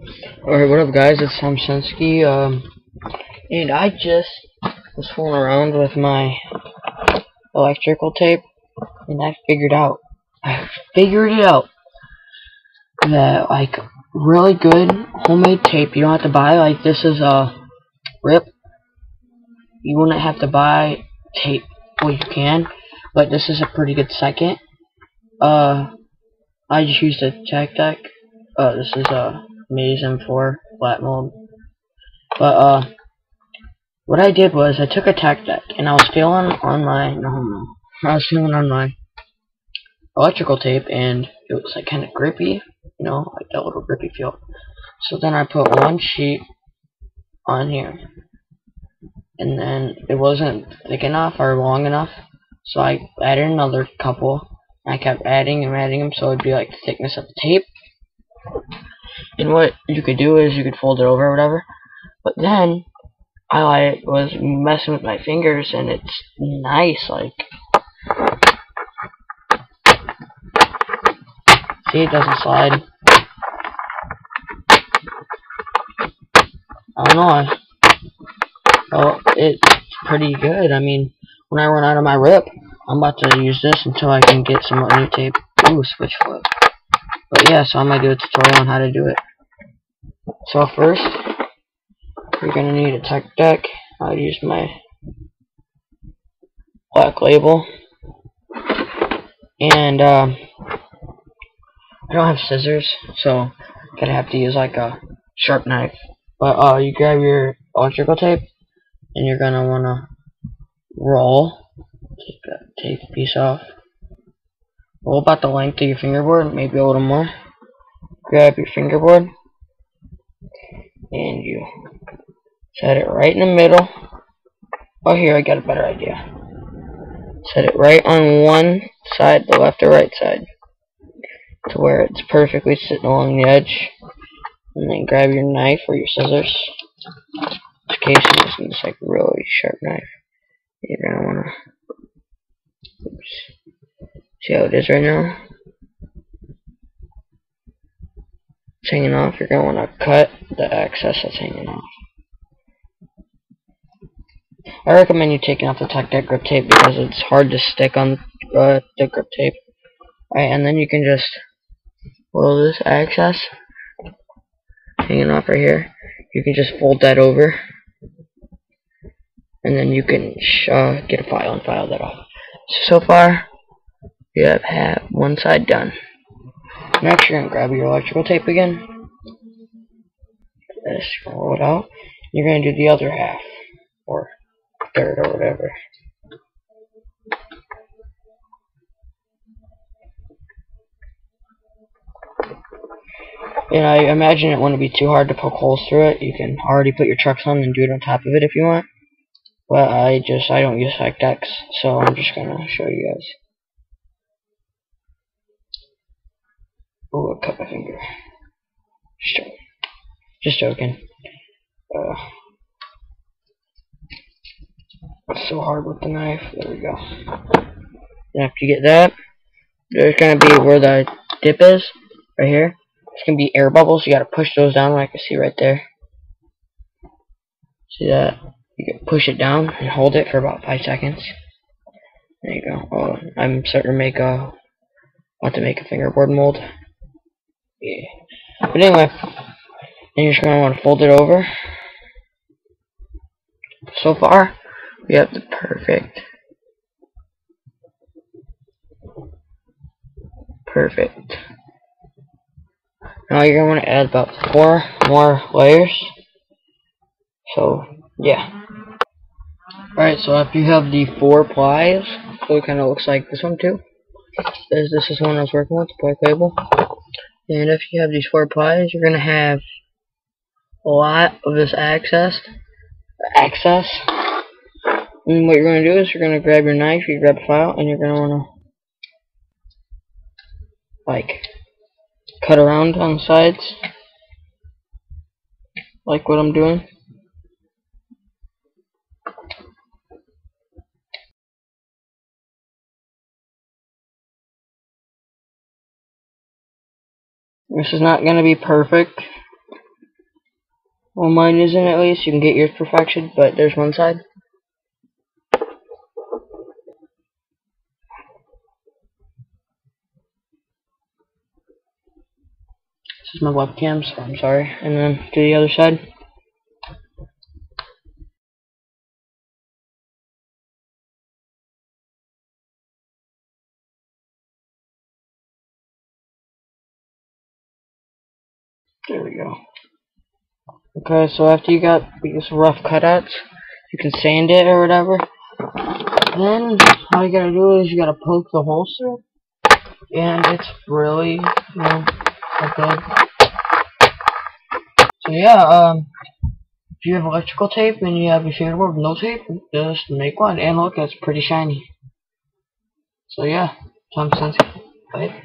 Alright, what up guys, it's Tom Sensky, and I just was fooling around with my electrical tape, and I figured it out, that, like, really good homemade tape, you don't have to buy, like, this is a RIP, you wouldn't have to buy tape, well you can, but this is a pretty good second. I just used a tack deck, this is a Maze M4 flat mold, but, what I did was I took a tack deck and I was feeling on my electrical tape, and it was like kind of grippy, like that little grippy feel. So then I put one sheet on here, and then it wasn't thick enough or long enough, so I added another couple. I kept adding them, so it'd be like the thickness of the tape. And what you could do is you could fold it over or whatever. But then I was messing with my fingers, and it's nice, like, see, it doesn't slide. I don't know, it's pretty good. I mean, when I run out of my RIP, I'm about to use this until I can get some new tape. Ooh, switch flip. But yeah, so I'm gonna do a tutorial on how to do it. So first, you're gonna need a tack deck. I'll use my black label, and I don't have scissors, so I'm gonna have to use like a sharp knife. But you grab your electrical tape, and you're gonna wanna roll. Take that tape piece off. Roll about the length of your fingerboard, maybe a little more. Grab your fingerboard, and you set it right in the middle. Oh, here, I got a better idea. Set it right on one side, the left or right side, to where it's perfectly sitting along the edge. And then grab your knife or your scissors. In this case, I'm using this like really sharp knife. You're gonna wanna, oops. See how it is right now? It's hanging off. You're gonna wanna cut the excess that's hanging off. I recommend you taking off the tack deck grip tape because it's hard to stick on the grip tape. Alright, and then you can just roll this excess hanging off right here. You can just fold that over, and then you can get a file and file that off. So far, you have one side done. Next, you're gonna grab your electrical tape again. Just roll it out. You're gonna do the other half, or third, or whatever. And I imagine it wouldn't be too hard to poke holes through it. You can already put your trucks on and do it on top of it if you want. But I don't use tack decks, so I'm just gonna show you guys. Oh, I cut my finger. Just joking. It's so hard with the knife. There we go. And after you get that, there's gonna be where the dip is, right here. It's gonna be air bubbles. You gotta push those down, like I can see right there. See that? You can push it down and hold it for about 5 seconds. There you go. Oh, I'm starting to make want to make a fingerboard mold. Yeah. But anyway, then you're just gonna want to fold it over. So far, we have the perfect. Now you're gonna want to add about 4 more layers. So yeah. Alright, so after you have the 4 plies, so it kind of looks like this one too. This is one I was working with, the black label. And if you have these 4 plies, you're gonna have a lot of this access. And what you're gonna do is you're gonna grab your knife, you grab a file, and you're gonna wanna like cut around on the sides, like what I'm doing. This is not gonna be perfect, Well, mine isn't at least. You can get yours perfection, but there's one side. This is my webcam, so I'm sorry. And then do the other side. There we go. Okay, so after you got these rough cutouts, you can sand it or whatever. Then all you gotta do is you gotta poke the holes through, and it's really, good. So yeah, if you have electrical tape and you have your fingerboard with no tape, just make one. And look, it's pretty shiny. So yeah, Tom Sense. Bye.